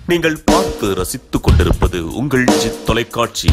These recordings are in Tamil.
நீங்கள் பார்த்து ரசித்துக் கொண்டிருப்பது உங்கள் ஜித் தொலைக்காட்சி.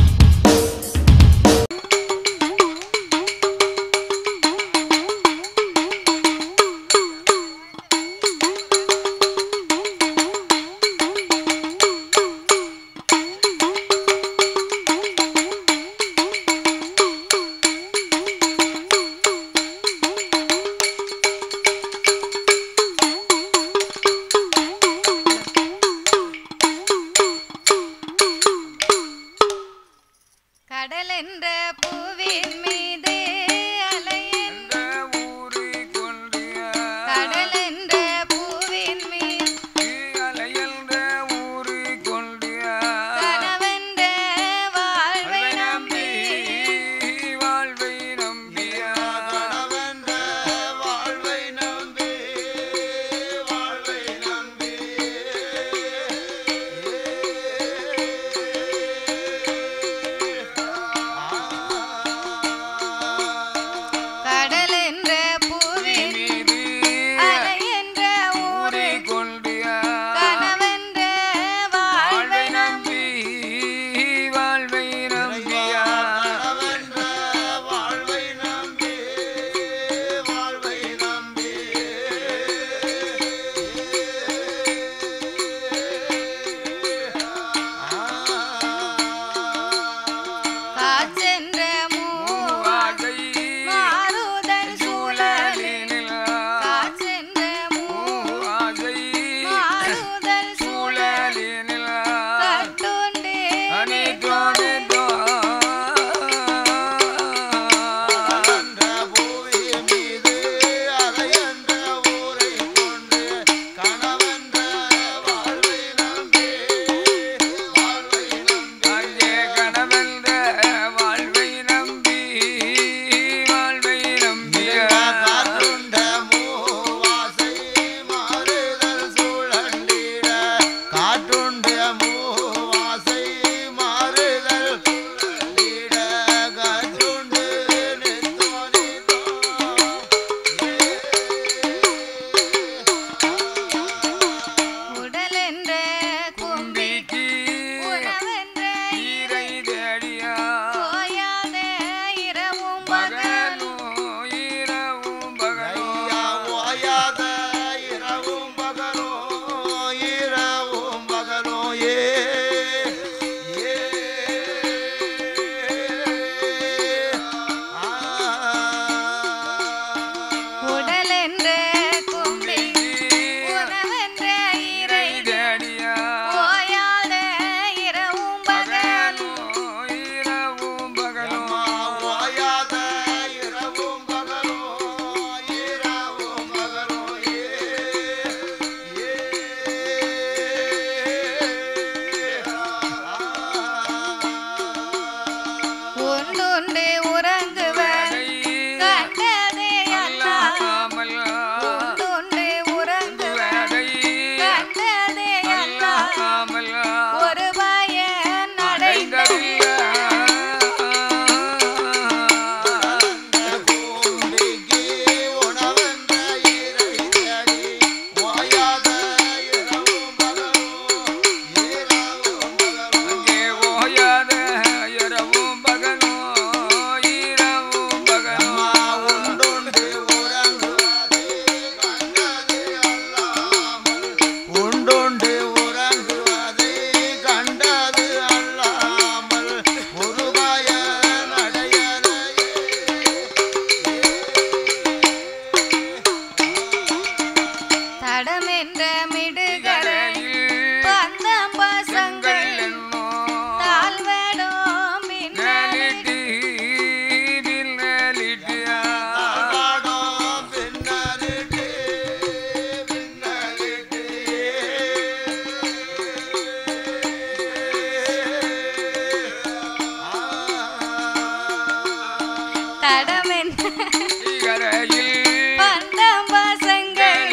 பந்தம் பசங்கள்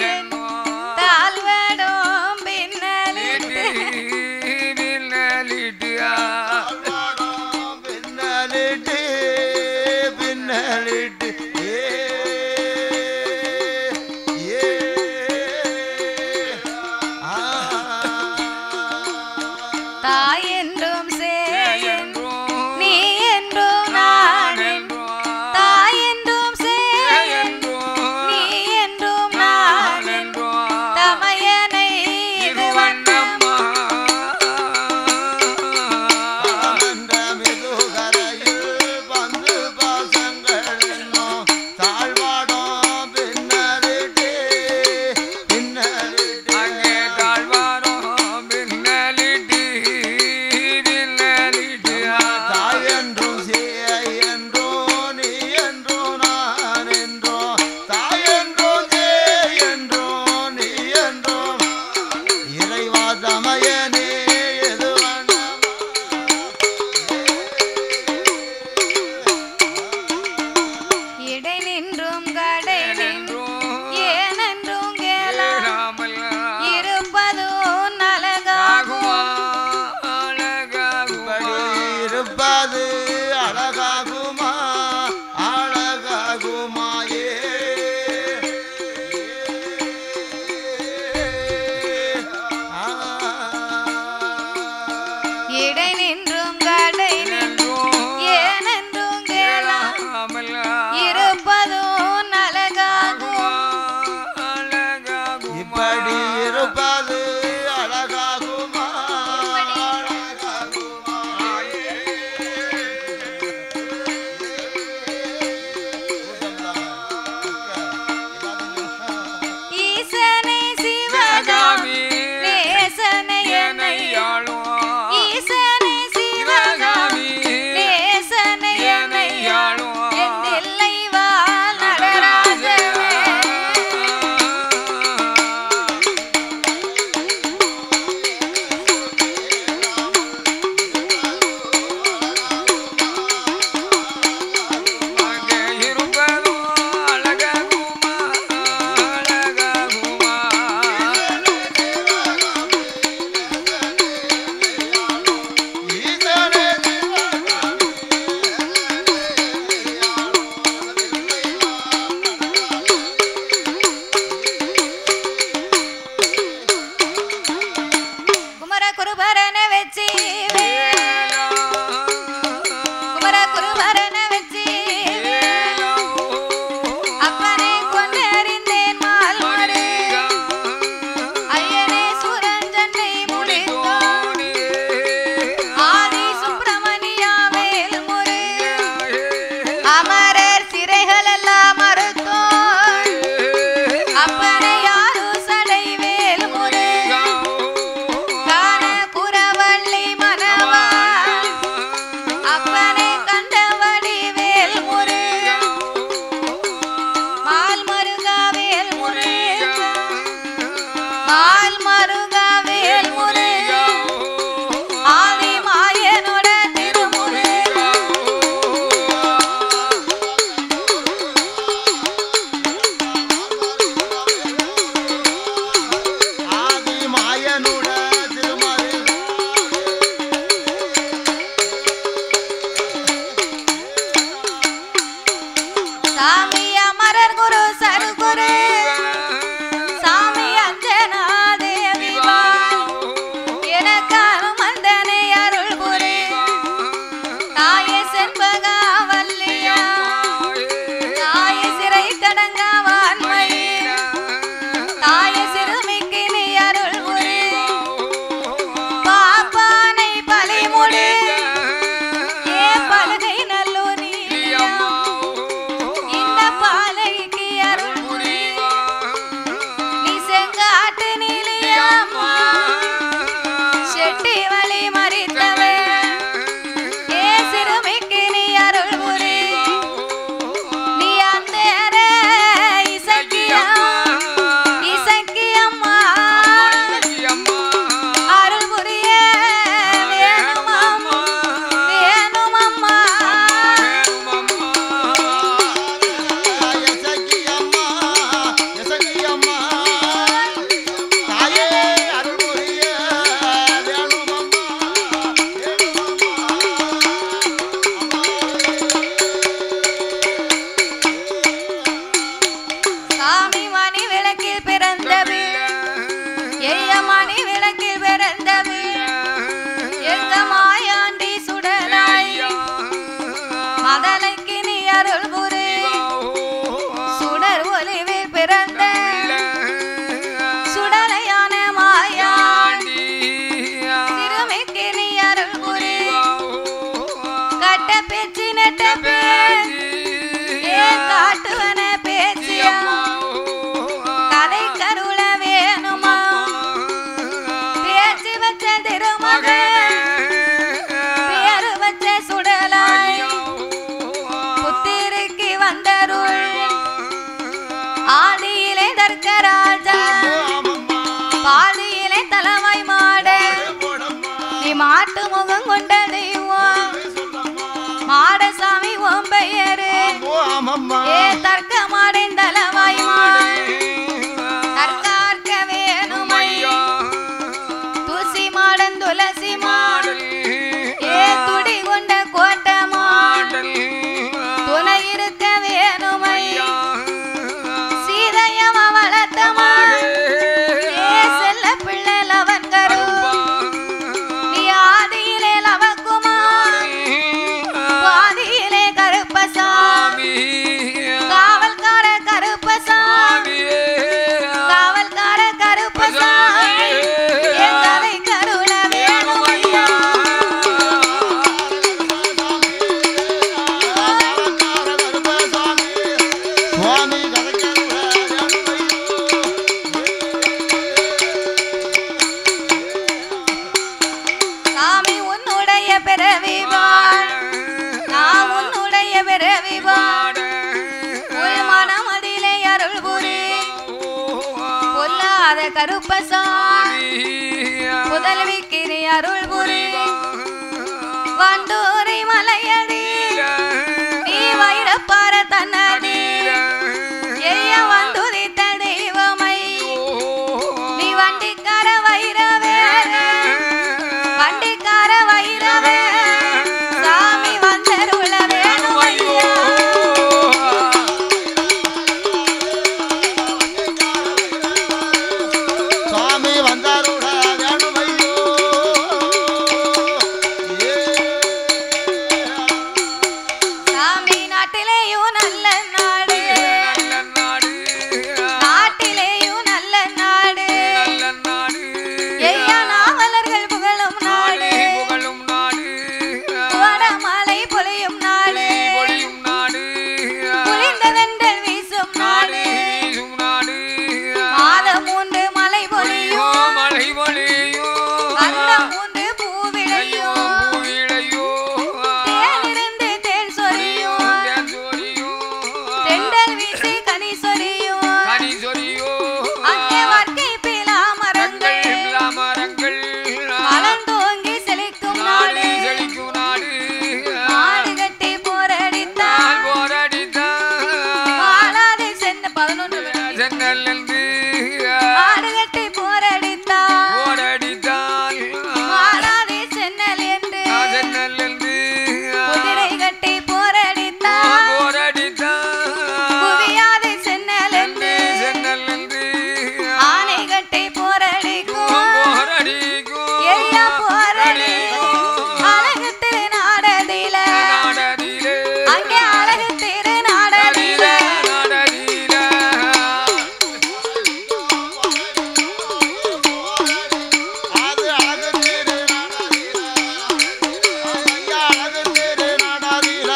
தாழ்வட இப்படி இருப்பது அழகாகுமா ஈசனை சிவகாமி நேசனை என்னை ஆளுவான் ஈசனை சிவகாமி நேசனை என்னை ஆளுவான் என் தில்லை வாழ் நடராஜனே ஆதி கருப்பசாமி புதல்விக்கு நீ அருள் புரி வண்டூரி மலையடி நீ வைரப்பார தன்னடி எரிய வந்துதித்த தெய்வமை நீ வண்டிக்கார வைரவே வண்டிக்கார வைரவே சாமி வந்தருள வேணும் ஐயா சாமி வந்தாருட வேணும் ஐயோ சாமி நாட்டிலேயும் நல்ல நாடு நாட்டிலேயும் நல்ல நாடு ஐயா நாவலர்கள் புகழும் நாடு வடமலை பொழியும் நாடு புலிந்ததென்றல் வீசும் நாடு மாதம் 3 மலை பொழியும் வருடம் 3 பூவிளையும் தேனிருந்து தேன் சொரியும் தென்றல் வீசி கனி சொரியும் அங்கே வர்க்கை பிலா மரங்கள் மலர்ந்தோங்கி செழிக்கும் நாடு மாடு கட்டி போரடித்தான் மாளாது சென்ன 11 மாடு கட்டி போரடித்தான் மாளாது சென்னல் என்று குதிரை கட்டி போரடித்தான் குவியாது சென்னல் என்று ஆனை கட்டி போரடிக்கும் எரியா போரடி அழகு திருநாடதில அங்கே அழகு திருநாடதில அது அழகு தேரு நாடாதீர ஐயா அழகு தேரு நாடாதீர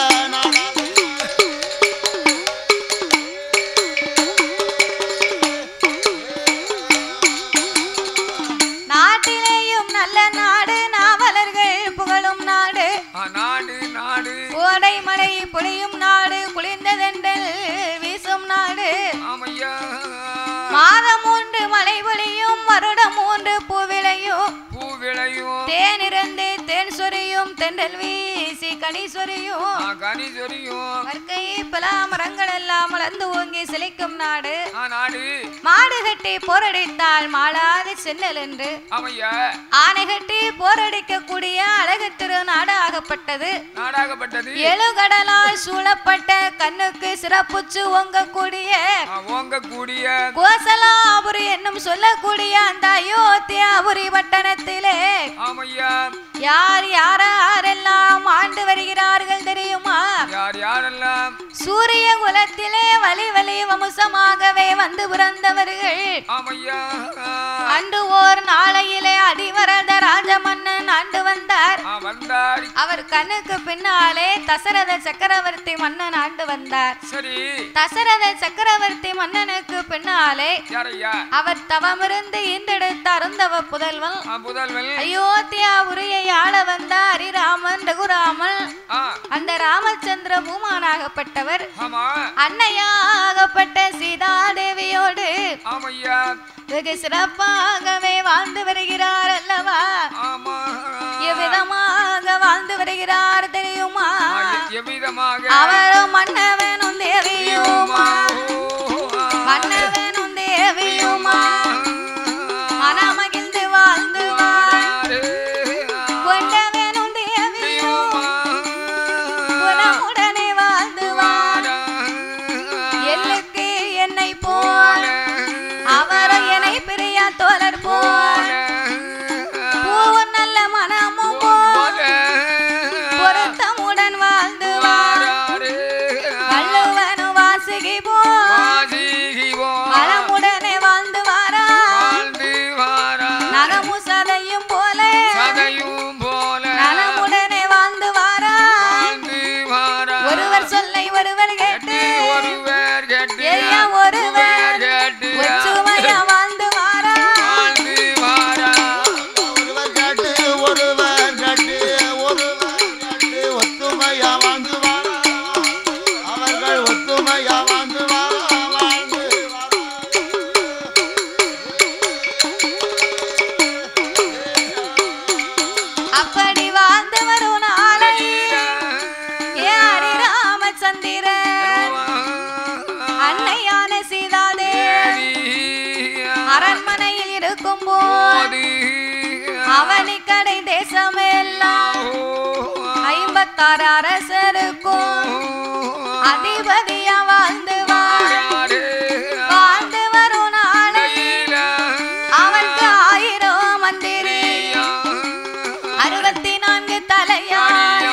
நாட்டிலேயும் நல்ல நாடு நாவலர்கள் புகழும் நாடு கோடை மழை பொழியும் நாடு குளிர்ந்ததென்றல் வீசும் நாடு மாதம் 3 மழை பொழியும் வருடம் 3 பூவிளையும் தேனிருந்து தேன் சொரியும் தென்றல் வீசி கனி சொரியும் வர்க்கை பலா மரங்கள் எல்லாம் மலர்ந்து ஓங்கி செழிக்கும் நாடு மாடு கட்டி போரடித்தால் மாளாது சென்னல் என்று ஆனை கட்டி போரடிக்க கூடிய அழகு திருநாடு ஆகப்பட்டது 7 கடலால் சூழப்பட்ட கண்ணுக்கு சிறப்புச்சு ஓங்கக்கூடிய கோசலாபுரி என்னும் சொல்லக்கூடிய அந்த அயோத்தியாபுரி பட்டணத்திலே யார் யாரெல்லாம் ஆண்டு வருகிறார்கள் தெரியுமா சூரிய குலத்திலே வழி வழி வம்சமாகவே வந்து பிறந்தவர்கள் அன்று ஓர் நாளையிலே அடிவரத ராஜமன்னன் ஆண்டு வந்தார் அவர் கண்ணுக்கு பின்னாலே தசரத சக்கரவர்த்தி மன்னன் ஆண்டு வந்தார் தசரத சக்கரவர்த்தி மன்னனுக்கு பின்னாலே அவர் தவமிருந்து ஈண்டெடுத்த அருந்தவ புதல்வன் அயோத்தியா உரையை ஆள வந்த ஹரிராமன் ரகுராமன் அந்த ராமச்சந்திர பூமானாகப்பட்டவர் அன்னையாகப்பட்ட சீதாதேவியோடு வெகு சிறப்பாகவே வாழ்ந்து வருகிறார் அல்லவா எவ்விதமாக வாழ்ந்து வருகிறார் தெரியுமா அவரும் மன்னவனும் தேவியுமா மன்னவனும் தேவியுமா மனமகிழ்ந்து வாழ்ந்துவார் கொண்டவனும் தேவியுமா குணமுடனே வாழ்ந்துவார் எல்லுக்கு என்னை போல் அவரும் என்னை பிரியா தோழர் போல் பூவும் நல்ல மனமும் போல் பொருத்தமுடன் வாழ்ந்துவார் வள்ளுவனு வாசுகி போல் இருக்கும் போது அவனிக்கடை தேசமெல்லாம் 56 அரசருக்கும் அதிபதியா வாழ்ந்து வரும் நாளை அவனுக்கு 1000 மந்திரி 64 தலையார்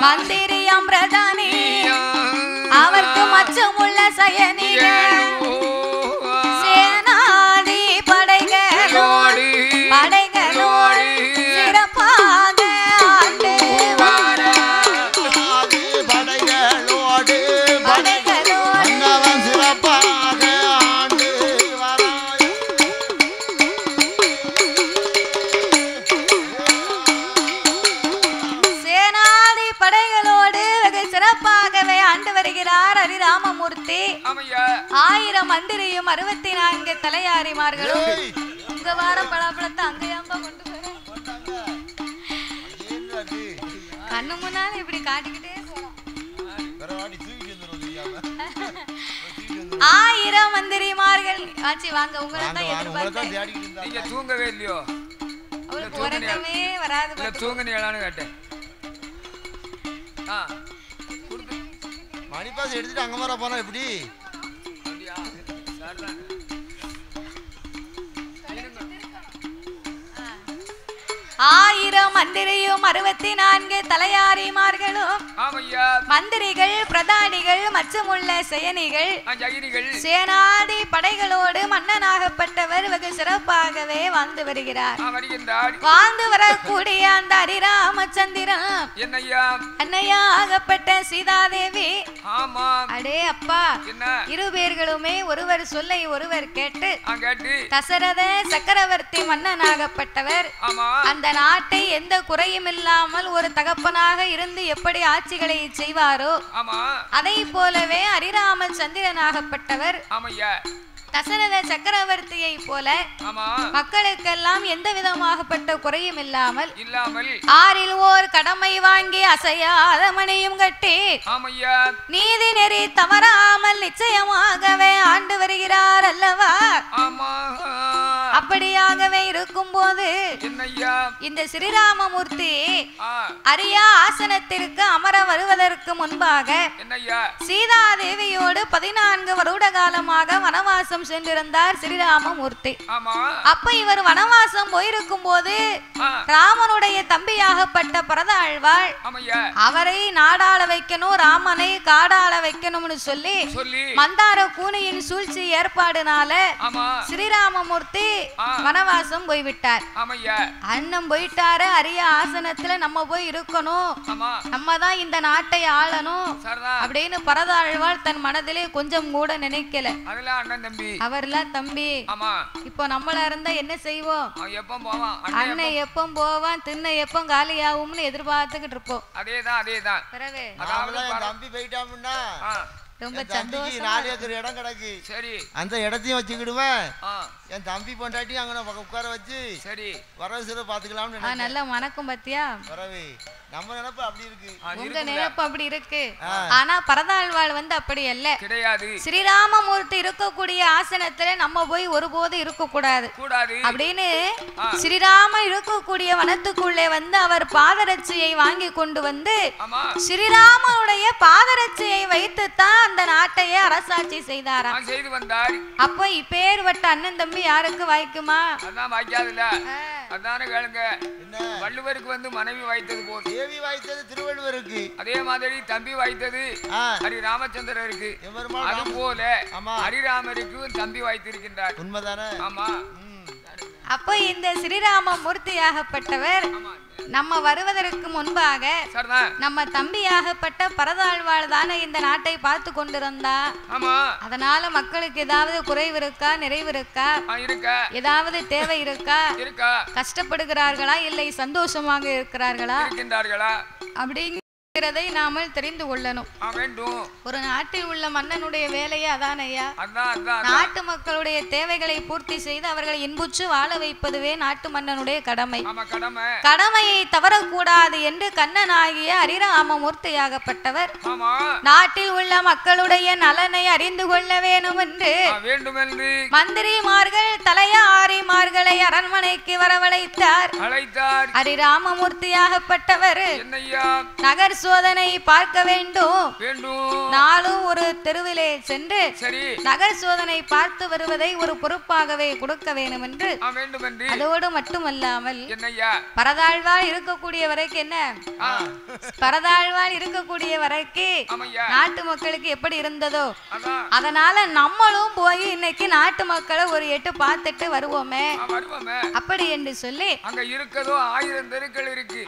மந்திரியம் பிரதானி அவருக்கு மச்சமுள்ள சயனிகள் சேனாதி படைகளோடு சிறப்பாக ஆண்டு வர படைகளோடு மன்னவன் சிறப்பாக ஆண்டு வர சேனாதி படைகளோடு வெகு சிறப்பாகவே ஆண்டு வருகிறார் ஹரிராமமூர்த்தி. 1000 மந்திரியும் 64 தலையாரிமார்களும் உங்க வார பலாப்பழத்தை அங்கேயாம்பா கொண்டு போற கண்ணு முன்னால இப்படி காட்டிக்கிட்டே போறோம். 1000 மந்திரிமார்கள் ஆச்சி வாங்க உங்களை தான் எதிர்பார்த்தேன். நீங்க தூங்கவே இல்லையோ? அவருக்கு உறக்கமே வராது. இல்ல தூங்குனீங்களான்னு கேட்டேன். மணிப்பாஸ் எடுத்துட்டு அங்க வர போனா எப்படி? அப்படியா? சரிதான். 1000 மந்திரியும் 64 தலையாரிமார்களும் மந்திரிகள் பிரதானிகள் மச்சமுள்ள செயனிகள் சேனாதி படைகளோடு மன்னனாகப்பட்டவர் வெகு சிறப்பாகவே வாழ்ந்து வருகிறார். வாழ்ந்து வரக்கூடிய அந்த ஹரிராமச்சந்திரன் அன்னையாகப்பட்ட சீதாதேவி அடே அப்பா இரு பேர்களுமே ஒருவர் சொல்லை ஒருவர் கேட்டு தசரத சக்கரவர்த்தி மன்னனாகப்பட்டவர் அந்த நாட்டை எந்த குறையும் இல்லாமல் ஒரு தகப்பனாக இருந்து எப்படி ஆட்சிகளை செய்வாரோ அதை போலவே ஹரிராமச்சந்திரனாகப்பட்டவர் தசரத சக்கரவர்த்தியை போல மக்களுக்கெல்லாம் எந்த விதமாகப்பட்ட குறையும் இல்லாமல் 6 ஓர் கடமை வாங்கி அசையாத மணியும் கட்டி நீதி நெறி தவறாமல் நிச்சயமாகவே ஆண்டு வருகிறார் அல்லவா? அப்படியாகவே இருக்கும் போது இந்த ஸ்ரீராமமூர்த்தி அரியா ஆசனத்திற்கு அமர வருவதற்கு முன்பாக சீதாதேவியோடு 14 வருட காலமாக வனவாசம் சென்றிருந்தார் ஸ்ரீராமமூர்த்தி. அப்ப இவர் வனவாசம் போயிருக்கும் போது ராமனுடைய தம்பியாகப்பட்ட பரதாழ்வாள் அவரை நாடாள வைக்கணும் ராமனை காடாள வைக்கணும்னு சொல்லி மந்தார கூனியின் சூழ்ச்சி ஏற்பாடுனால ஸ்ரீராமமூர்த்தி வனவாசம் போய்விட்டார். அண்ணன் போயிட்டாரு அரிய ஆசனத்துல நம்ம போய் இருக்கணும் நம்ம தான் இந்த நாட்டை ஆளணும் அப்படின்னு பரதாழ்வாள் தன் மனதிலே கொஞ்சம் கூட நினைக்கல. அவர்லாம் தம்பி இப்போ நம்மள இருந்தா என்ன செய்வோம்? அண்ணன் எப்ப போவான் திண்ணை எப்ப காலி ஆகும்னு எதிர்பார்த்துக்கிட்டு இருப்போம். அதேதான் தம்பி போயிட்டாமுன்னா ரொம்ப சந்தோஷம். 4 ஏக்கர் இடம் கிடக்கு. சரி அந்த இடத்தையும் வச்சுக்கிடுவேன். என் தம்பி பொண்டாட்டி அங்க உட்கார வச்சு சரி வரவு சிறு பாத்துக்கலாம்னு நல்ல வணக்கம் பத்தியா வரவே நம்ம நினைப்பு அப்படி இருக்கு. உங்க நினைப்பு அப்படி இருக்கு. ஆனா பரதாழ்வாள் அப்படி அல்ல கிடையாது. ஸ்ரீராமமூர்த்தி இருக்கக்கூடிய ஆசனத்துல நம்ம போய் ஒருபோது இருக்க கூடாது அப்படின்னு ஸ்ரீராம இருக்கக்கூடிய வனத்துக்குள்ளே அவர் பாதரட்சியை வாங்கி கொண்டு வந்து ஸ்ரீராமனுடைய பாதரட்சியை வைத்துத்தான் அந்த நாட்டையே அரசாட்சி செய்தாராம். செய்து வந்தார். அப்போ இப்பேற்பட்ட அண்ணன் தம்பி யாருக்கு வாய்க்குமா? அதான் வாய்க்காதுல்ல. அதான கேளுங்க. வள்ளுவருக்கு மனைவி வாய்த்தது போல் தேவி வாய்த்தது திருவள்ளுவருக்கு. அதே மாதிரி தம்பி வாய்த்தது ஹரி ராமச்சந்திரருக்கு. அது போல ஹரிராமருக்கு தம்பி வாய்த்திருக்கின்றார். உண்மைதானே? ஆமா. அப்ப இந்த ஸ்ரீராமமூர்த்தியாகப்பட்டவர் நம்ம வருவதற்கு முன்பாக நம்ம தம்பியாகப்பட்ட பரதாழ்வாள் தானே இந்த நாட்டை பார்த்து கொண்டிருந்தா. அதனால மக்களுக்கு ஏதாவது குறைவு இருக்கா நிறைவு இருக்கா ஏதாவது தேவை இருக்கா கஷ்டப்படுகிறார்களா இல்லை சந்தோஷமாக இருக்கிறார்களா அப்படிங்கிறதை நாம தெரிந்து கொள்ளணும். ஒரு நாட்டில் உள்ள மன்னனுடைய வேலையே அதானையா. நாட்டு மக்களுடைய தேவைகளை பூர்த்தி செய்து அவர்களை இன்புற்று வாழ வைப்பதுவே நாட்டு மன்னனுடைய கடமை. கடமையை தவறக்கூடாது என்று கண்ணனாகிய ஹரிராமமூர்த்தியாகப்பட்டவர் நாட்டில் உள்ள மக்களுடைய நலனை அறிந்து கொள்ள வேண்டும் என்று மந்திரிமார்கள் தலையார் மக்களை அரண்மனைக்கு வரவழைத்தார். ஹரிராமமூர்த்தியாகப்பட்டவர் நகர் சோதனை பார்க்க வேண்டும். நாளும் ஒரு தெருவிலே சென்று நகர் சோதனை பார்த்து வருவதை ஒரு பொறுப்பாகவே கொடுக்க வேண்டும் என்று. அதோடு மட்டுமல்லாமல் பரதாழ்வாள் இருக்கக்கூடிய வரைக்கும் என்ன பரதாழ்வாள் இருக்கக்கூடிய வரைக்கும் நாட்டு மக்களுக்கு எப்படி இருந்ததோ அதனால நம்மளும் போய் இன்னைக்கு நாட்டு மக்களை ஒரு எட்டு பார்த்துட்டு வருவோமே அப்படி என்று சொல்லி அங்க இருக்கதோ 1000 தெருக்கள் இருக்கு.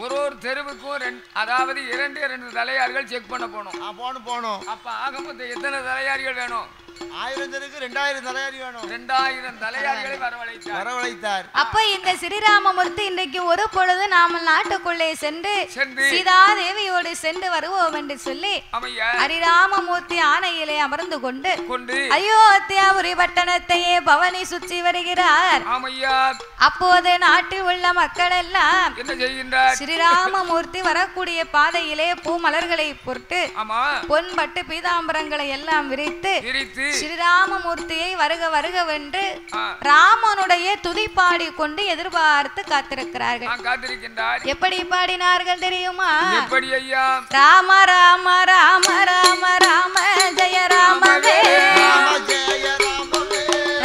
ஒரு தெருவுக்கும் அதாவது 2 தலையார்கள் செக் பண்ண போனோம். அப்ப ஆக மொத்தம் எத்தனை தலையாரிகள் வேணும்? 1000 தெருக்கு 2000 தலையாரி வேணும். 2000 தலையாரிகளை வரவழைத்தார். அப்ப இந்த ஸ்ரீராமமூர்த்தி இன்றைக்கு ஒரு பொழுது நாம நாட்டுக்குள்ளே சென்று சீதா தேவியோடு சென்று வருவோம் என்று சொல்லி ஹரிராமமூர்த்தி ஆணையிலே அமர்ந்து கொண்டு அயோத்தியாபுரி பட்டணத்தையே பவனி சுற்றி வருகிறார். அப்போது நாட்டில் உள்ள மக்கள் எல்லாம் ஸ்ரீராமமூர்த்தி வரக்கூடிய பாதையிலே பூ மலர்களை பொறுத்து பொன்பட்டு பீதாம்பரங்களை எல்லாம் விரித்து ஸ்ரீராமமூர்த்தியை வருக வருகவென்று ராமனுடைய துதி பாடி கொண்டு எதிர்பார்த்து காத்திருக்கிறார்கள். எப்படி பாடினார்கள் தெரியுமா? ராம ராம ராம ராம ராம ஜெய ராமவே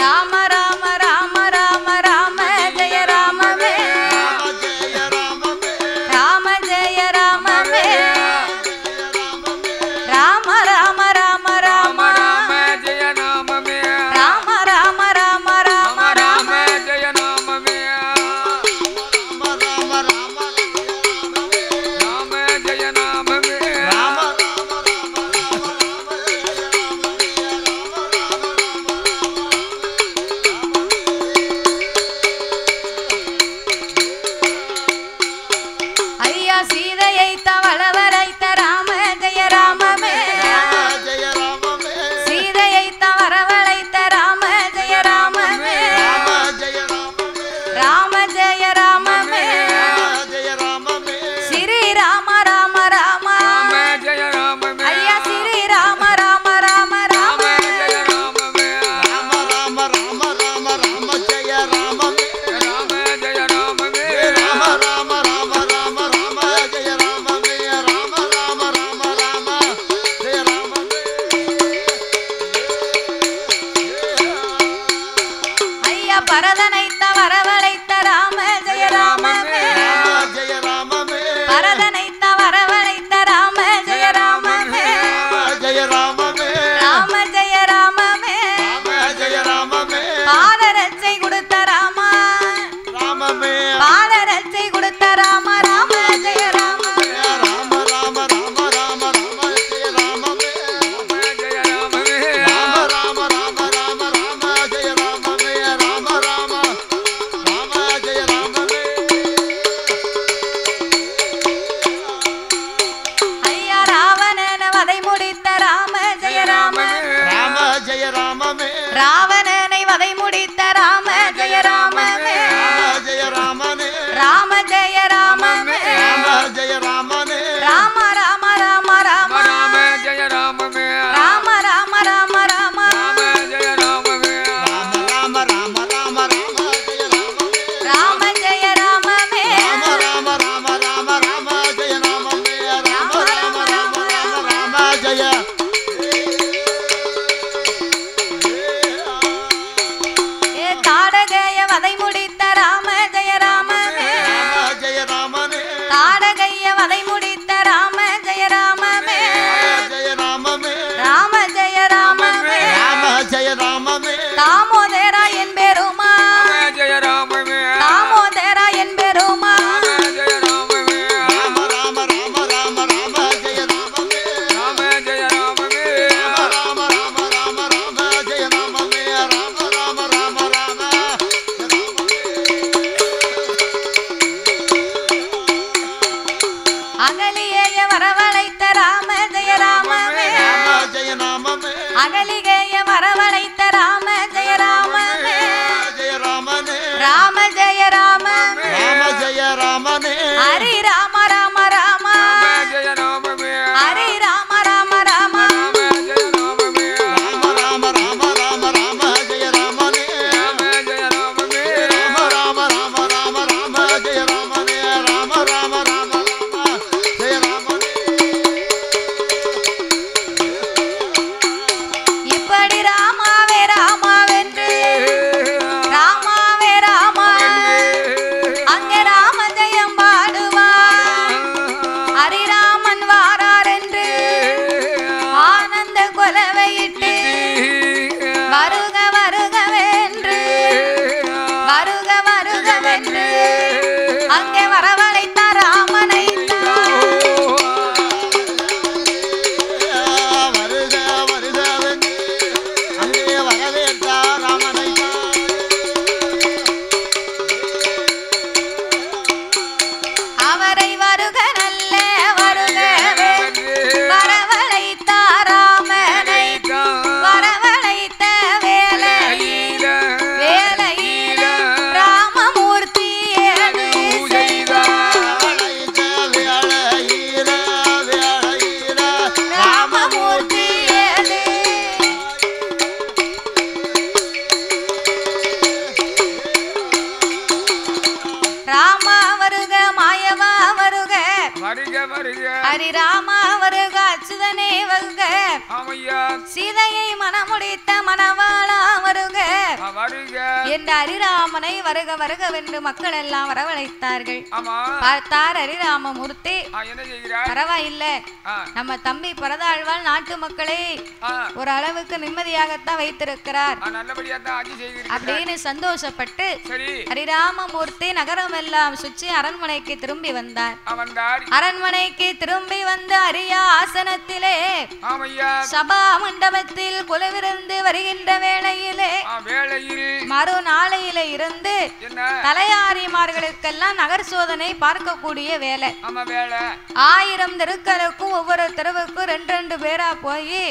ராம ராம ராம ராம ராம ஜெய ராமவே ராம ஜெய ராமவே ராம ராம ராம ராம ராம வருக வருக ஹரிராமா வருக அச்சுதனே வருக சீதையை மனமுடித்த மணவாளா வருக வருக என்று ஹரிராமனை வருக வருகவென்று மக்கள் எல்லாம் வரவழைத்தார்கள். பார்த்தார் ஹரிராமமூர்த்தி, பரவாயில்ல, நம்ம தம்பி பரதாழ்வாள் நாட்டு மக்களை ஒரு அளவுக்கு நிம்மதியாகத்தான் வைத்திருக்கிறார் அப்படின்னு சந்தோஷப்பட்டு ஹரிராமமூர்த்தி நகரம் எல்லாம் சுற்றி அரண்மனைக்கு திரும்பி வந்தார். அரண்மனைக்கு திரும்பி வந்து அரிய ஆசனத்திலே சபா மண்டபத்தில் குலவிருந்து வருகின்ற வேளையிலே மறுநாளையில இருந்து தலையாரிமார்களுக்கெல்லாம் நகர் சோதனை பார்க்கக்கூடிய வேலை. 1000 தெருக்களுக்கும் ஒவ்வொரு தெருவுக்கும் 2 பேரா போய்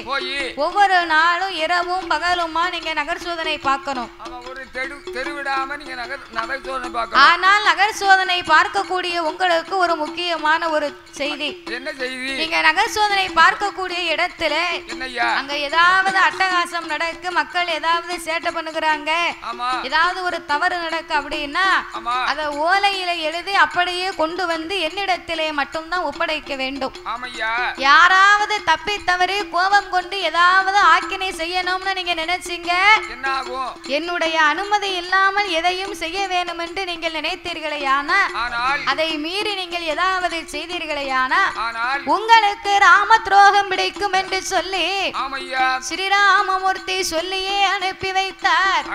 ஒவ்வொரு நாளும் இரவும் பகலுமா நீங்க நகர் சோதனை பார்க்கணும். ஆனால் நகர் சோதனை பார்க்கக்கூடிய உங்களுக்கு ஒரு முக்கியமான ஒரு செய்தி. என்ன செய்தி? நீங்க நகர் சோதனை பார்க்கக்கூடிய இடத்துல அங்க ஏதாவது அட்டகாசம் நடக்கு, மக்கள் ஏதாவது சேட்டை பண்ணுகிறாங்க, ஏதாவது ஒரு தவறு நடக்கு அப்படின்னா அத ஓலையில எழுதி அப்படியே கொண்டு வந்து என்னிடத்திலே மட்டும்தான் ஒப்படைக்க வேண்டும். யாராவது தப்பி தவறி கோபம் கொண்டு ஏதாவது ஆக்கினை செய்யணும்னு நீங்க நினைச்சீங்க, என்னுடைய அனுமதி இல்லாமல் எதையும் செய்ய வேண்டும் என்று நீங்கள் நினைத்தீர்களேயானா, அதை மீறி நீங்கள் ஏதாவது செய்தீர்களேயானா உங்களுக்கு ராம துரோகம் பிடிக்கும் என்று சொல்லி ஸ்ரீராமமூர்த்தி சொல்லியே அனுப்பி வைத்தார்.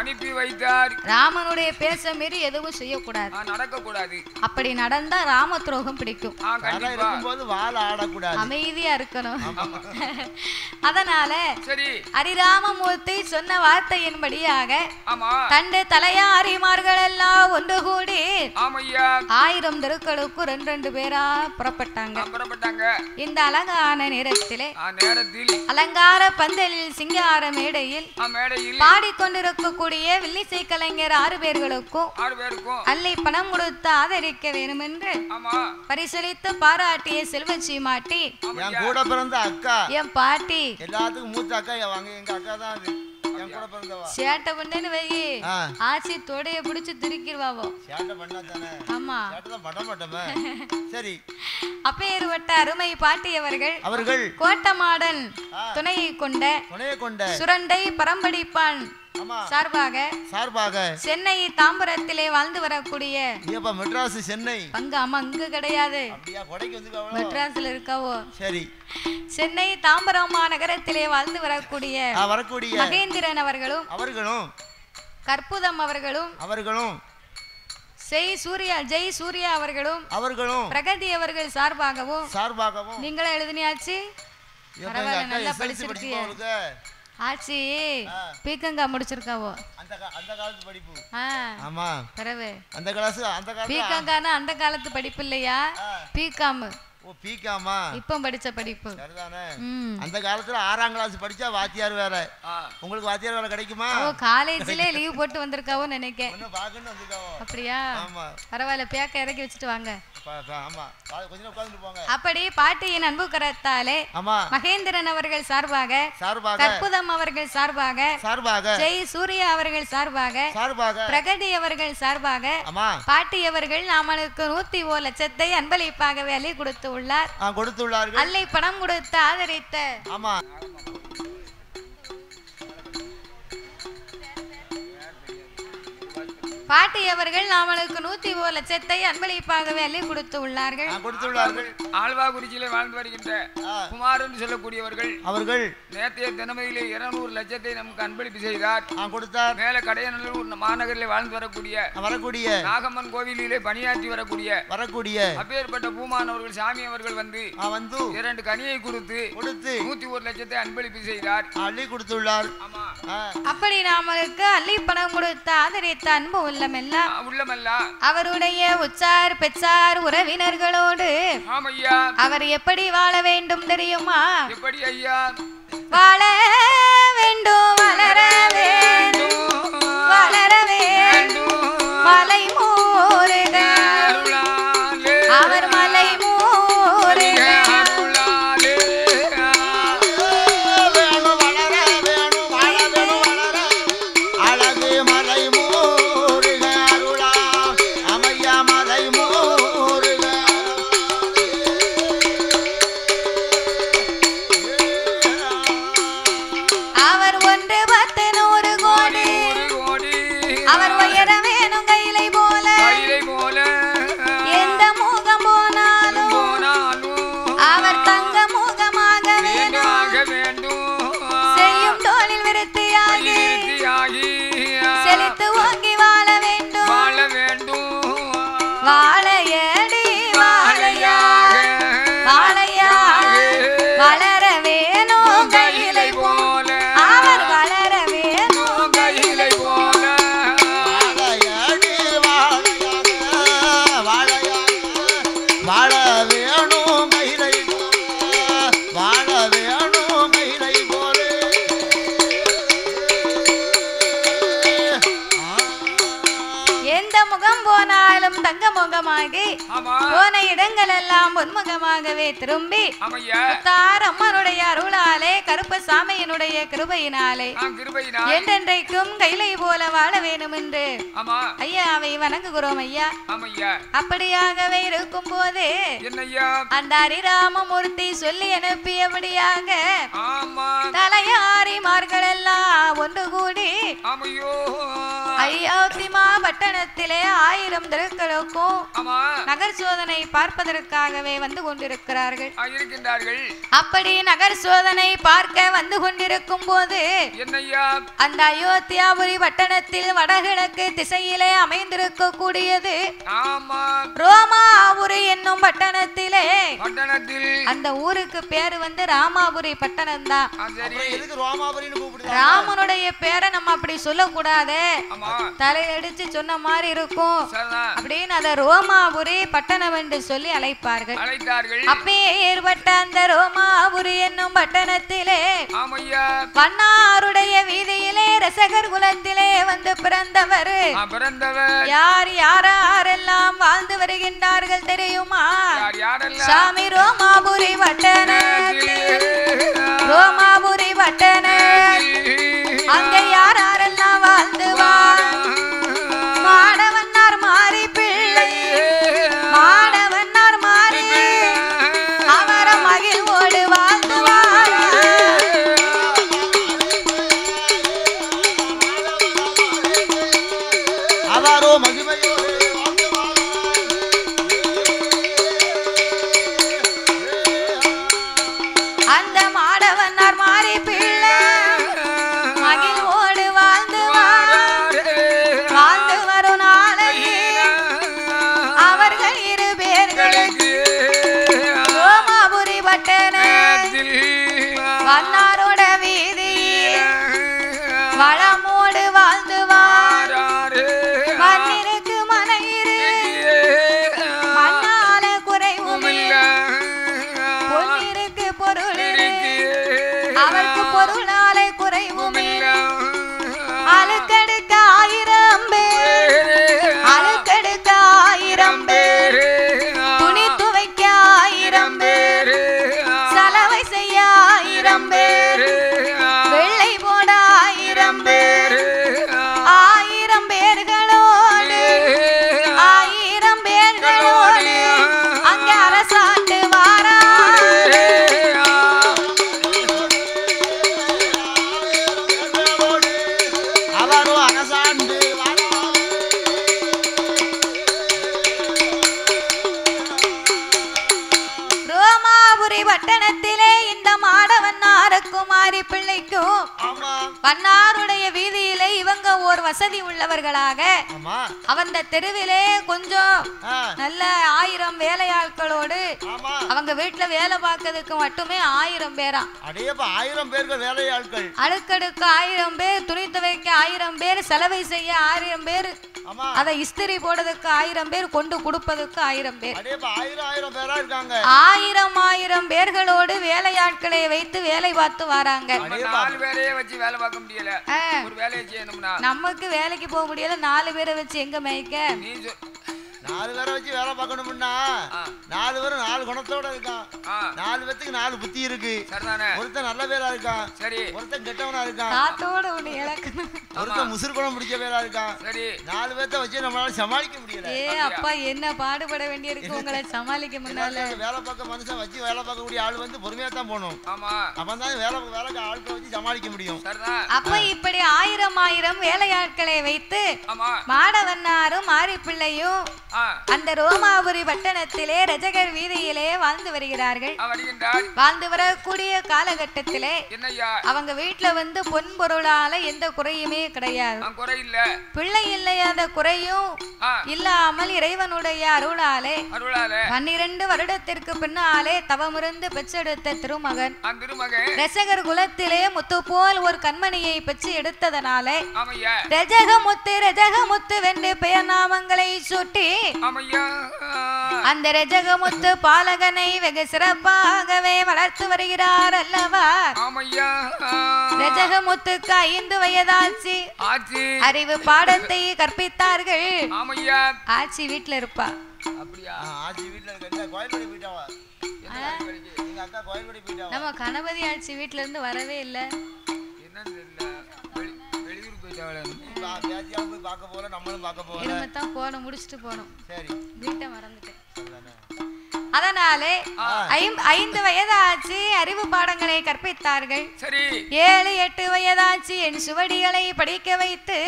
ராமனுடைய பேச மீறி எதுவும் செய்யக்கூடாது, நடக்கக்கூடாது. அப்படி நடந்தா ராம துரோகம் பிடிக்கும். அமைதியா இருக்கணும். அதனால ஹரிராமமூர்த்தி சொன்ன வார்த்தையின்படியாக தண்டு தலையாரிமார்கள் எல்லாம் ஒன்று கூடி 1000 தெருக்களுக்கு 2 பேரா புறப்பட்டாங்க. இந்த அலங்கார நேரத்திலே அலங்கார பந்தலில் சிங்கார மேடையில் பாடிக்கொண்டிருக்கக்கூடிய வில்லிசை கலைஞர் 6 பேர்களுக்கும் அள்ளி பணம் கொடுத்து ஆதரிக்க வேண்டும் என்று பரிசளித்து பாராட்டிய செல்வச்சி மாட்டி என் கூட பிறந்த அக்கா, என் பாட்டி, எல்லாத்துக்கும் மூத்த அக்கா எங்க அக்கா தான் அது. சேட்டை பண்ணேன்னு வை, ஆச்சி தொடைய பிடிச்சு திருக்கிடுவாவோ. ஆமா, சரி. அப்பேற்பட்ட அருமை பாட்டியவர்கள் கோட்டமாடன் துணையை கொண்ட சுரண்டை பரம்படிப்பான் சார்பாக சென்னை தாம்பரத்திலே வாழ்ந்து வரக்கூடிய மெட்ராஸ் சென்னை அங்க கிடையாது, மெட்ராஸ்ல இருக்காவோ. சரி, சென்னை தாம்பரம் மாநகரத்திலே வாழ்ந்து வரக்கூடிய மகேந்திரன் அவர்களும் கற்புதம் அவர்களும் ஜெய் சூர்யா அவர்களும் பிரகதி அவர்கள் சார்பாகவும் நீங்களே எழுதினியாச்சு. பரவாயில்ல, நல்லா படிச்சிருக்கீங்க. ஆச்சி பீக்கங்கா முடிச்சிருக்காவோ. அந்த காலத்து படிப்பு. ஆமா, பரவே. அந்த கிளாஸ் பீக்கங்கானா அந்த காலத்து படிப்பு இல்லையா, பிகாம். ஓ, பிகாமா? இப்போ படிச்ச படிப்பு. சரிதானே. அந்த காலத்துல 6ஆம் கிளாஸ் படிச்சா வாத்தியார் வேலை. உங்களுக்கு வாத்தியார் வேலை கிடைக்குமா? ஓ, காலேஜ்ல லீவ் போட்டு வந்திருக்காவோ நினைக்கேன். என்ன பாக்கன்னு வந்திருக்காவோ. அப்படியா? ஆமா, பரவாயில்ல, பேக்க இறக்கி வச்சிட்டு வாங்க. ஆமா, கொஞ்சம் உட்கார்ந்து போங்க. அப்படி பாட்டியின் அன்பு கரத்தாலே மகேந்திரன் அவர்கள் சார்பாக கற்புதம் அவர்கள் சார்பாக ஜெய் சூர்யா அவர்கள் சார்பாக பிரகதி அவர்கள் சார்பாக பாட்டி அவர்கள் நம்மளுக்கு 101 லட்சத்தை அன்பளிப்பாகவே அள்ளி கொடுத்துள்ளார்கள். அள்ளி பணம் கொடுத்து ஆதரித்த பாட்டி அவர்கள் நம்மளுக்கு 101 லட்சத்தை அன்பளிப்பாகவே அள்ளி கொடுத்துள்ளார்கள். ஆழ்வாகுறிச்சியிலே வாழ்ந்து வருகின்ற குமார் என்று சொல்லக்கூடியவர்கள் நேற்றைய தினமையிலே 200 லட்சத்தை நமக்கு அன்பளிப்பு செய்தார். மேல கடையநல்லூர் மாநகரிலே வாழ்ந்து வரக்கூடிய நாகம்மன் கோவிலிலே பணியாற்றி வரக்கூடிய அப்பேற்பட்ட பூமானவர்கள் சாமி அவர்கள் வந்து 2 கனியை கொடுத்து 101 லட்சத்தை அன்பளிப்பு செய்தார், அள்ளி கொடுத்துள்ளார். அப்படி நம்மளுக்கு அள்ளி பணம் கொடுத்து ஆதரித்த அன்பு உள்ளமெல்லாம் அவருடைய உச்சார் பெற்றார் உறவினர்களோடு அவர் எப்படி வாழ வேண்டும் தெரியுமா? எப்படி ஐயா? வாழ வேண்டும், வளர வேண்டும், மலை மூருக அவர் மலை மூருக எந்த முகம் போனாலும் தங்க முகமாகி போன இடங்கள் எல்லாம் பொன்முகமாகவே திரும்பி அம்மனுடைய அருளாலே கருப்பசாமியினுடைய கிருபையினாலே என்றென்றைக்கும் கைலை போல வாழ வேண்டும் என்று ஐயாவை வணங்குகிறோம் ஐயா. அப்படியாகவே இருக்கும் போதே அந்த ஹரிராமமூர்த்தி சொல்லி அனுப்பியபடியாக தலையாரிமார்கள் எல்லாம் ஒன்று கூடி அயோத்திமா பட்டணத்திலே 1000 திருக்களுக்கும் நகர் சோதனை பார்ப்பதற்காகவே வந்து கொண்டிருக்கிறார்கள். அப்படி நகர் சோதனை பார்க்க வந்து கொண்டிருக்கும் போது அந்த அயோத்தியாபுரி பட்டணத்தில் வடகிழக்கு திசையிலே அமைந்திருக்க கூடியது ரோமாபுரி என்னும் பட்டணத்திலே அந்த ஊருக்கு பேரு வந்து ராமாபுரி பட்டணம் தான். ராமனுடைய பேரை நம்ம அப்படி சொல்லக்கூடாது, தலையடிச்சு சொன்ன மாதிரி இருக்கும் அப்படின்னு அத ரோமாபுரி பட்டணம் என்று சொல்லி அழைப்பார்கள். அப்பயே ஏற்பட்ட அந்த ரோமாபுரி என்னும் பட்டணத்திலே வண்ணாருடைய வீதியிலே ரசகர் குலத்திலே வந்து பிறந்தவர் யார் யாரெல்லாம் வாழ்ந்து வருகின்றார்கள் தெரியுமா? சாமி ரோமாபுரி பட்டணத்தில் ரோமாபுரி பட்டணத்தில் அங்கே யாரெல்லாம் வாழ்ந்து மாடவன்னார் மாறி பிள்ளை மாடவன்னார் மாறி அவர மகிழ்வோடு வாழ்ந்துவார். அவரோ மகிமையோடு அந்த மாடவன்னார் மாறி பிள்ளை மகிழ்வோடு வாழ்ந்து வரும் நாளையே அவர்கள் 2 பேர்களுக்கு ரோமாபுரி பட்டணத்தில் வண்ணாரோட வீதியில் வளமோடு வாழ்ந்து மண்ணிற்கு மனையிரு மண்ணால குறைவும் பொன்னிருக்கு பொருள் அவருக்கு பொருளாலை குறைவும் அழுக்கெடுக்க 1000 பேர் அழுக்கெடுக்க 1000 பேர் துணி துவைக்க 1000 பேர் சலவை செய்ய 1000 பேர் வெள்ளை போட 1000 பேர் 1000 பேர்களோடு 1000 பேர்களோடு அங்கே அரசாண்டு வாரா பட்டணத்திலே இந்த மாடவன்னாருக்கும் மாறி பிள்ளைக்கும் வண்ணாருடைய வீதியிலே இவங்க ஒரு வசதி உள்ளவர்களாக அந்த தெருவிலே கொஞ்சம் நல்ல 1000 வேலையாட்களோடு அவங்க வீட்டுல வேலை பார்க்கறதுக்கு மட்டுமே 1000 பேரா. 1000 பேர்கள் வேலையாட்கள், அழுக்கடுக்க 1000 பேர், துணி துவைக்க 1000 பேர், செலவை செய்ய 1000 பேர், அதை இஸ்திரி போடுறதுக்கு 1000 பேர், கொண்டு கொடுப்பதற்கு 1000 பேர். 1000 பேர்களோடு வேலையாட்களை வைத்து வேலை பார்த்து வராங்க. நமக்கு வேலைக்கு போக முடியல, 4 பேரை வச்சு எங்க மேய்க்க? 4 பேரை வச்சு வேலை பார்க்கணும்னா 4 பேரும் 4 குணத்தோட இருக்கான். 4 பேத்துக்கு 4 புத்தி இருக்கு. ஒருத்தன் நல்ல பேரா இருக்கான், ஒருத்தன் கெட்டவனா இருக்கான், ஒருத்தன் முசுறு குணம் பிடிச்ச பேரா இருக்கான். 4 பேர்த்த வச்சு நம்மளால சமாளிக்க முடியல. அப்பா என்ன பாடுபட வேண்டி இருக்கு உங்களை சமாளிக்க முன்னால. வேலை பார்க்க மனுஷன் வச்சு வேலை பார்க்கக்கூடிய ஆள் வந்து பொறுமையா தான் போகணும். அப்பதான் வேலைக்கு ஆட்களை வச்சு சமாளிக்க முடியும். அப்ப இப்படி 1000 வேலையாட்களை வைத்து மாடவன்னாரும் மாரிப்பிள்ளையும் அந்த ரோமாபுரி பட்டணத்திலே ரஜகர் வீதியிலே வாழ்ந்து வருகிறார்கள். வாழ்ந்து வரக்கூடிய காலகட்டத்திலே அவங்க வீட்டுல வந்து பொன் பொருளால எந்த குறையுமே கிடையாது. பிள்ளை இல்லையாத குறையும் இல்லாமல் இறைவனுடைய அருளாலே 12 வருடத்திற்கு பின்னாலே தவமிருந்து பெற்றெடுத்த திருமகன் ரசகர் குலத்திலே முத்து போல் ஒரு கண்மணியை பெற்று எடுத்ததனாலே ரஜகமுத்து ரஜகமுத்து வென்று பெயர் நாமங்கள் பாவங்களை சுட்டி அந்த ரஜகமுத்து பாலகனை வெகு சிறப்பாகவே வளர்த்து வருகிறார் அல்லவா. ரஜகமுத்துக்கு 5 வயதாச்சு. அறிவு பாடத்தை கற்பித்தார்கள். ஆச்சி வீட்டுல இருப்பா. நம்ம கணபதி ஆட்சி வீட்டுல இருந்து வரவே இல்லை. போன முடிச்சுட்டு போனோம். வீட்டை மறந்துட்டேன். அதனாலே 5 வயதாச்சு அறிவு பாடங்களை கற்பித்தார்கள். 7, 8 வயதாச்சு என் சுவடிகளை படிக்க வைத்து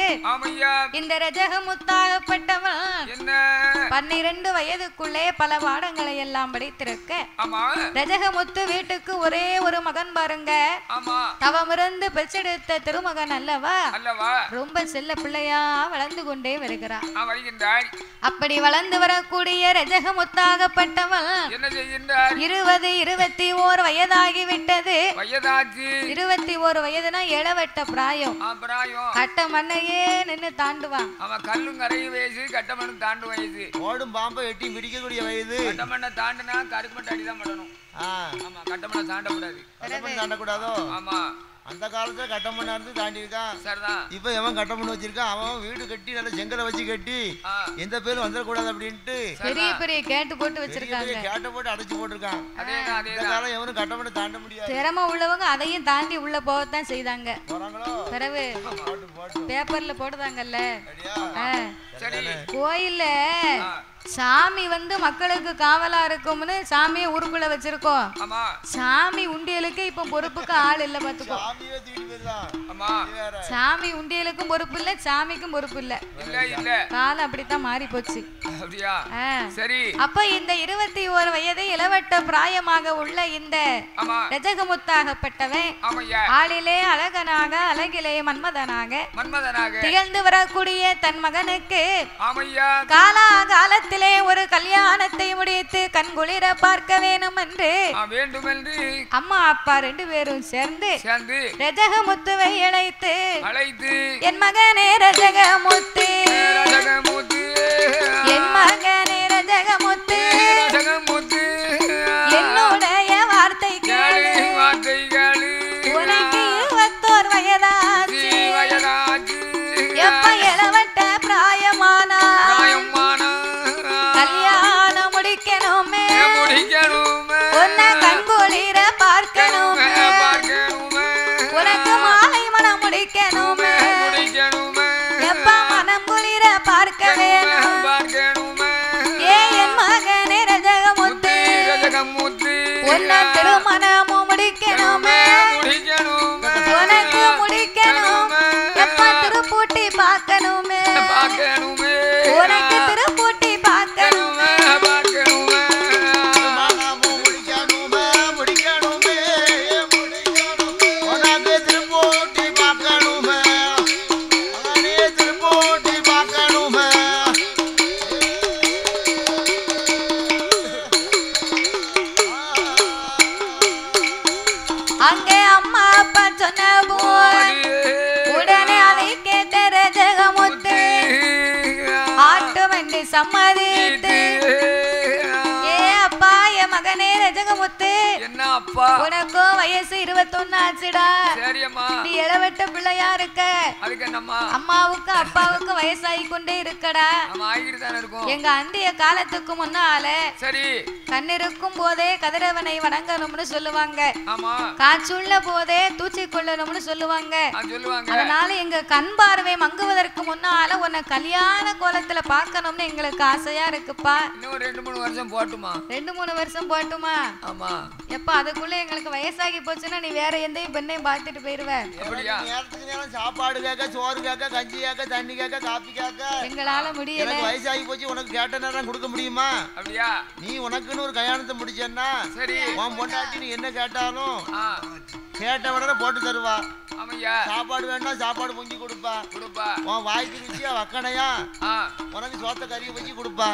இந்த ரஜகமுத்தாகப்பட்டவன் 12 வயதுக்குள்ளே பல பாடங்களை எல்லாம் படித்திருக்க ரஜகமுத்து வீட்டுக்கு ஒரே ஒரு மகன் பாருங்க. தவமிருந்து பெற்றெடுத்த திருமகன் அல்லவா. ரொம்ப செல்ல பிள்ளையா வளர்ந்து கொண்டே வருகிறார். அப்படி வளர்ந்து வரக்கூடிய ரஜகமுத்தாகப்பட்டவன் 20, 21 வயதாகிவிட்டது. 21 வயதுனா இளவட்ட பிராயம். கட்ட மண்ணையே நின்று தாண்டுவான். அவன் கல்லும் கரையும் வயசு, கட்ட மண்ணு தாண்டு வயசு, ஓடும் பாம்பை எட்டி பிடிக்கக்கூடிய வயது. கட்ட மண்ணை தாண்டுனா கருக்கு மட்டை அடிதான் பண்ணணும். ஆமா, கட்ட மண்ணை தாண்டக்கூடாது. தாண்டக்கூடாதோ? ஆமா, அந்த காலத்துல கட்டமண்ணா இருந்து தாண்டி இருக்கான். இப்ப எவன் கட்டமண்ணு வச்சிருக்கான், அவன் வீடு கட்டி நல்ல செங்கலை வச்சு கட்டி எந்த பேரும் வந்துடக்கூடாது அப்படின்ட்டு பெரிய பெரிய கேட்டு போட்டு வச்சிருக்காங்க. கேட்ட போட்டு அடைச்சு போட்டிருக்கான். அந்த காலம் எவனும் கட்டமண்ணை தாண்ட முடியாது. திறமை உள்ளவங்க அதையும் தாண்டி உள்ள போகத்தான் செய்தாங்க. பிறகு பேப்பர்ல போடுதாங்கல்ல. கோயில்ல சாமி மக்களுக்கு காவலா இருக்கும்னு சாமியை ஊருக்குள்ள வச்சிருக்கோம். சாமி உண்டியலுக்கு இப்ப பொறுப்புக்கு ஆள் இல்ல. பாத்துக்கோ, சாமி உண்டியலுக்கும் பொறுப்பு இல்ல, சாமிக்கும் பொறுப்பு இல்ல. காலம் அப்படித்தான் மாறி போச்சு. அப்ப இந்த 21 வயது இளவட்ட பிராயமாக உள்ள இந்த ரஜகமுத்தாகப்பட்டவன் ஆளிலே அழகனாக அழகிலே மன்மதனாக திகழ்ந்து வரக்கூடிய தன் மகனுக்கு காலாகாலத்தில் ஒரு கல்யாணத்தை முடித்து கண்குளிர பார்க்க வேணும் என்று அம்மா அப்பா 2 பேரும் சேர்ந்து ரஜகமுத்துவை அழைத்து என் மகனே ரஜகமுத்து, என் மகனே ரஜகமுத்து, என்னுடைய வார்த்தை கேளு, உனக்கு 21 வயதாச்சு. எப்ப இளவட்ட பிராயமானா கல்யாணம் முடிக்கணுமே, உன்னை கண்குளிர பார்க்கணுமே, உனக்கு மாலை மனம் முடிக்கணுமே, எப்ப மனம் குளிர பார்க்க வேணும். ஏ என் மகனே ரஜகமுத்து, உன்னை திருமணமும் முடிக்கணுமே, உனக்கு முடிக்கணும். எப்ப திருப்பூட்டி பார்க்கணுமே, உனக்கு திருப்பூட்டி பார்க்கணுமே. அங்கே அம்மா அப்பா சொன்ன போய் உடனே அதை கேட்ட ரஜகமுத்து ஆட்டு வண்டி சம்மதித்து, ஏ அப்பா என் மகனே ரஜகமுத்து, உனக்கும் வயசு 21 ஆச்சுடா. நீ இளவட்ட பிள்ளையா இருக்க, அம்மாவுக்கு அப்பாவுக்கு வயசாகி கொண்டே இருக்கடா. எங்க அந்திய காலத்துக்கு முன்னால கண்ணிருக்கும் போதே கதிரவனை வணங்கணும்னு சொல்லுவாங்க, காற்றுள்ள போதே தூச்சி கொள்ளணும்னு சொல்லுவாங்க. அதனால எங்க கண் பார்வை மங்குவதற்கு முன்னால உன்னை கல்யாண கோலத்துல பாக்கணும்னு எங்களுக்கு ஆசையா இருக்குப்பா. 2-3 வருஷம் போட்டுமா? 2-3 வருஷம் போட்டுமா? எப்ப அதுக்குள்ள எங்களுக்கு வயசாகி போச்சுன்னா நீ வேற எந்த பெண்ணையும் பார்த்துட்டு போயிருவ. சாப்பாடு கேட்க, சோறு கேட்க, கஞ்சி கேட்க, தண்ணி கேட்க, காப்பி கேட்க எங்களால முடியல. வயசாகி போச்சு, உனக்கு கேட்ட நேரம் கொடுக்க முடியுமா? நீ உனக்குன்னு ஒரு கல்யாணத்தை முடிச்சேன்னா உன் பொண்டாட்டி நீ என்ன கேட்டாலும் கேட்ட உடனே போட்டு தருவா. சாப்பாடு வேணா சாப்பாடு பொங்கி கொடுப்பா. உன் வாய்க்கு ருச்சியா வக்கணையா உனக்கு சோத்த கறியை வச்சு கொடுப்பா.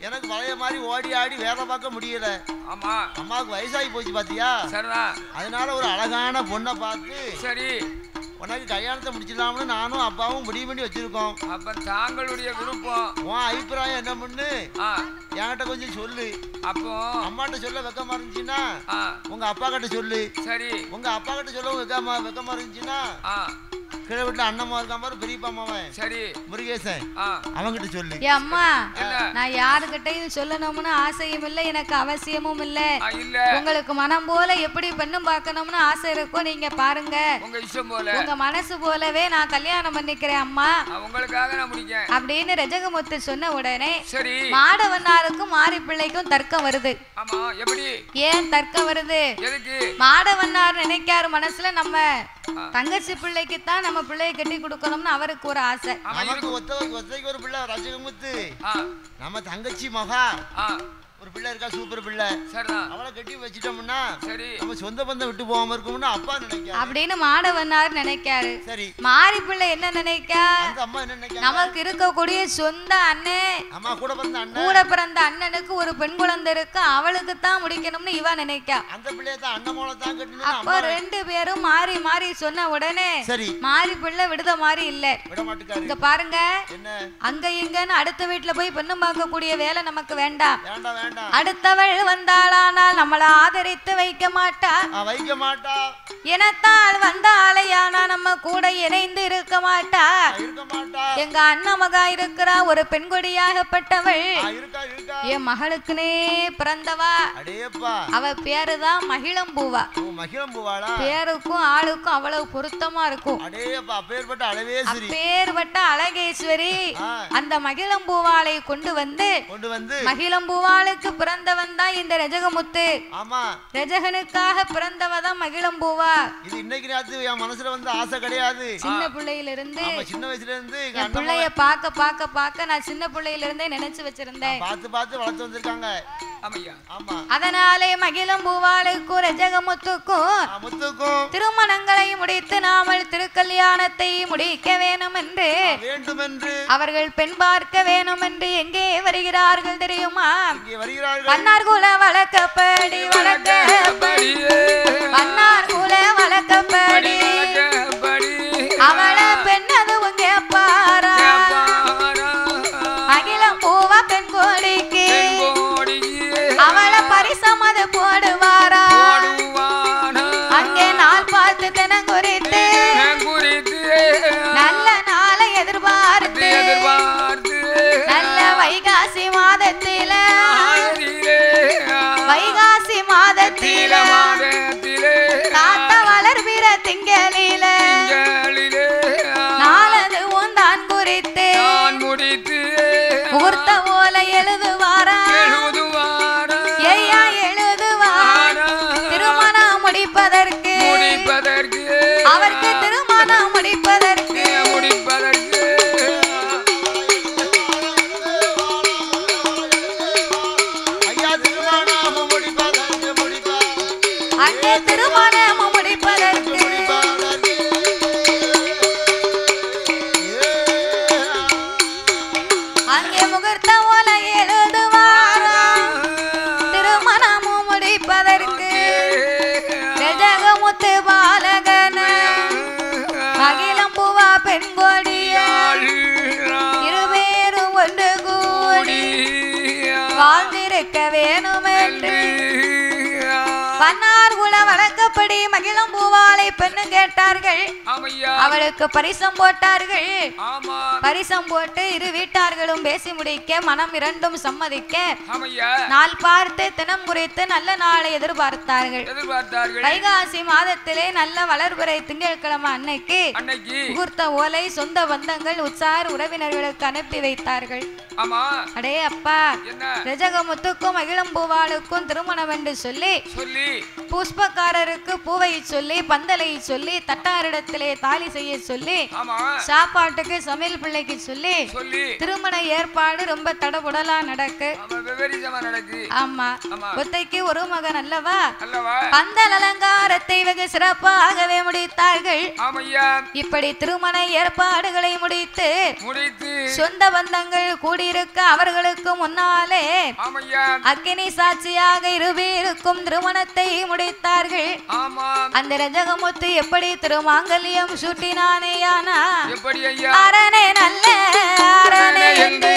எனக்கு பழைய மாதிரி ஓடி ஆடி வேலை பார்க்க முடியல. அம்மாவுக்கு வயசாகி போச்சு பாத்தியா. அதனால ஒரு அழகான பொண்ணை பார்த்து உனக்கு கல்யாணத்தை முடிச்சிடலாம்னு நானும் அப்பாவும் முடிவு பண்ணி வச்சிருக்கோம். அப்ப தாங்களுடைய விருப்பம் உன் அபிப்பிராயம் என்ன பண்ணு என்கிட்ட கொஞ்சம் சொல்லு. அப்போ அம்மாட்ட சொல்ல வெக்கமா இருந்துச்சுன்னா உங்க அப்பா கிட்ட சொல்லு. சரி உங்க அப்பா கிட்ட சொல்ல வெக்கமா இருந்துச்சுன்னா கீழே வீட்டுல அண்ணம்மா இருக்கா பாரு பெரியப்பா அம்மாவன் சரி முருகேசன் அவங்கிட்ட சொல்லு. அம்மா நான் யாருகிட்டையும் சொல்லணும்னு ஆசையும் இல்லை எனக்கு அவசியமும் இல்ல. உங்களுக்கு மனம் போல எப்படி பெண்ணும் பார்க்கணும்னு ஆசை இருக்கும் நீங்க பாருங்க. உங்க இஷ்டம் போல உங்க மனசு போலவே நான் கல்யாணம் பண்ணிக்கிறேன் அம்மா உங்களுக்காக நான் முடிக்கிறேன் அப்படின்னு ரஜகமுத்து சொன்ன உடனே சரி மாடவன்னாருக்கும் மாரி பிள்ளைக்கும் தர்க்கம் வருது. ஆமா எப்படி ஏன் தர்க்கம் வருது? எதுக்கு? மாடவன்னார் நினைக்காரு மனசுல நம்ம தங்கச்சி பிள்ளைக்கு தான் நம்ம பிள்ளையை கட்டி கொடுக்கணும்னு அவருக்கு ஒரு ஆசை. ஒத்தைக்கு ஒரு பிள்ளை ரஜகமுத்து நம்ம தங்கச்சி மகா ஒரு பிள்ளை இருக்கா சூப்பர் பிள்ளை அவளை கட்டி வச்சிட்டோம்னா சரி நம்ம சொந்த பந்தம் விட்டு போகாம இருக்கும்னு அப்பா நினைக்காரு அப்படின்னு மாடவன்னார் நினைக்காரு. சரி மாரி பிள்ளை என்ன நினைக்கா? அம்மா என்ன நினைக்கா? நமக்கு இருக்கக்கூடிய சொந்த அண்ணன் அம்மா கூட பிறந்த அண்ணனுக்கு ஒரு பெண் குழந்தை இருக்கு அவளுக்கு தான் முடிக்கணும்னு இவ நினைக்கா. அந்த பிள்ளைய தான் அண்ணன் மூலம் தான் கட்டணும். அப்ப ரெண்டு பேரும் மாறி மாறி சொன்ன உடனே சரி மாரி பிள்ளை விடுத மாதிரி இல்ல விட மாட்டேங்காரு. இங்க பாருங்க அங்க இங்கன்னு அடுத்த வீட்டுல போய் பெண்ணு பார்க்க கூடிய வேலை நமக்கு வேண்டாம். அடுத்தவள் வந்தாளானால் நம்மளை ஆதரித்து வைக்க மாட்டா எனத்தால் வந்தாளையானா நம்ம கூட இணைந்து இருக்க மாட்டா. எங்க அண்ணன் மகா இருக்கிறா ஒரு பெண்கொடியாகப்பட்டவள் என் மகளுக்குனே பிறந்தவா. அவ பேருதான் மகிழம்பூவா. பேருக்கும் ஆளுக்கும் அவ்வளவு பொருத்தமா இருக்கும். பேர்பட்ட அழகேஸ்வரி அந்த மகிழம்பூவாளை கொண்டு வந்து மகிழம்பூவாளுக்கு பிறந்தவன் தான் இந்த ரஜகமுத்து. ஆமா ரஜகனுக்காக பிறந்தவதான் மகிழம்பூவா. இது இன்னைக்கு ராத்து என் மனசுல வந்து ஆசை கிடையாது. சின்ன பிள்ளையில இருந்து சின்ன வயசுல இருந்து என் பிள்ளைய பார்க்க நான் சின்ன பிள்ளையில இருந்தே நினைச்சு வச்சிருந்தேன். பார்த்து வளர்த்து வந்திருக்காங்க. அதனாலே மகிழம்பூவாளுக்கும் ரஜகமுத்துக்கும் திருமணங்களை முடித்து நாமல் திருக்கல்யாணத்தை முடிக்க வேணும் என்று அவர்கள் பெண் பார்க்க வேணும் என்று எங்கே வருகிறார்கள் தெரியுமா? மன்னார் குல வழக்கப்படி மன்னார் குல வழக்கப்படி அவளை பெண்ணதுவும் கேப்பாரா மகிழம்பூவா பெண் கோடிக்கு அவளை பரிசமது போடுவாரா அங்கே நாள் பார்த்து தினம் குறித்து நல்ல நாளை எதிர்பார்த்து நல்ல வைகாசி மாதத்தில காத்த வளர்பிற திங்களில நாளது உந்தான் குறித்து முகூர்த்த ஓல எழுதுவாரா திருமணம் முடிப்பதற்கு அவருக்கு திருமணம் முடிப்பதற்கு அங்கே திருமணம் முடிப்பதற்கு அங்கே முகூர்த்த ஓல எழுதுவாரா திருமணமும் முடிப்பதற்கு ரஜகமுத்து பாலகன மகிழம்பூவா பெண்கொடியாள் இருவேரும் ஒன்று கூடி வாழ்ந்திருக்க வேணும் என்று பன்னார் குல வழக்கப்படி மகிழம்பூவாளை பெண்ணு கேட்டார்கள். அவளுக்கு பரிசம் போட்டார்கள். பரிசம் போட்டு இரு வீட்டார்களும் பேசி முடிக்க மனம் இரண்டும் சம்மதிக்க நாள் பார்த்து தினம் குறித்து நல்ல நாளை எதிர்பார்த்தார்கள். வைகாசி மாதத்திலே நல்ல வளர்புரை திங்கட்கிழமை அன்னைக்கு முகூர்த்த ஓலை சொந்த பந்தங்கள் உற்சார் உறவினர்களுக்கு அனுப்பி வைத்தார்கள். அடே அப்பா ரஜகமுத்துக்கும் மகிழம்பூவாளுக்கும் திருமணம் என்று சொல்லி புஷ்பக்காரருக்கு பூவை சொல்லி பந்தலை சொல்லி தட்டாரிடத்திலே தாலி செய்ய சொல்லி சாப்பாட்டுக்கு சமையல் பிள்ளைக்கு சொல்லி திருமண ஏற்பாடு ரொம்ப தடபுடலா நடக்கு. ஆமா ஒத்தைக்கு ஒரு மகன் அல்லவா பந்தல் அலங்காரத்தை வெகு சிறப்பாகவே முடித்தார்கள். இப்படி திருமண ஏற்பாடுகளை முடித்து சொந்த பந்தங்கள் கூடியிருக்க அவர்களுக்கு முன்னாலே அக்கினி சாட்சியாக இருவேருக்கும் திருமணத்தை முடித்தார்கள். அந்த ரஜகமுத்து எப்படி திருமாங்கல்யம் சூட்டினானேயானா எப்படி ஐயா அரணே நல்ல அரணே என்று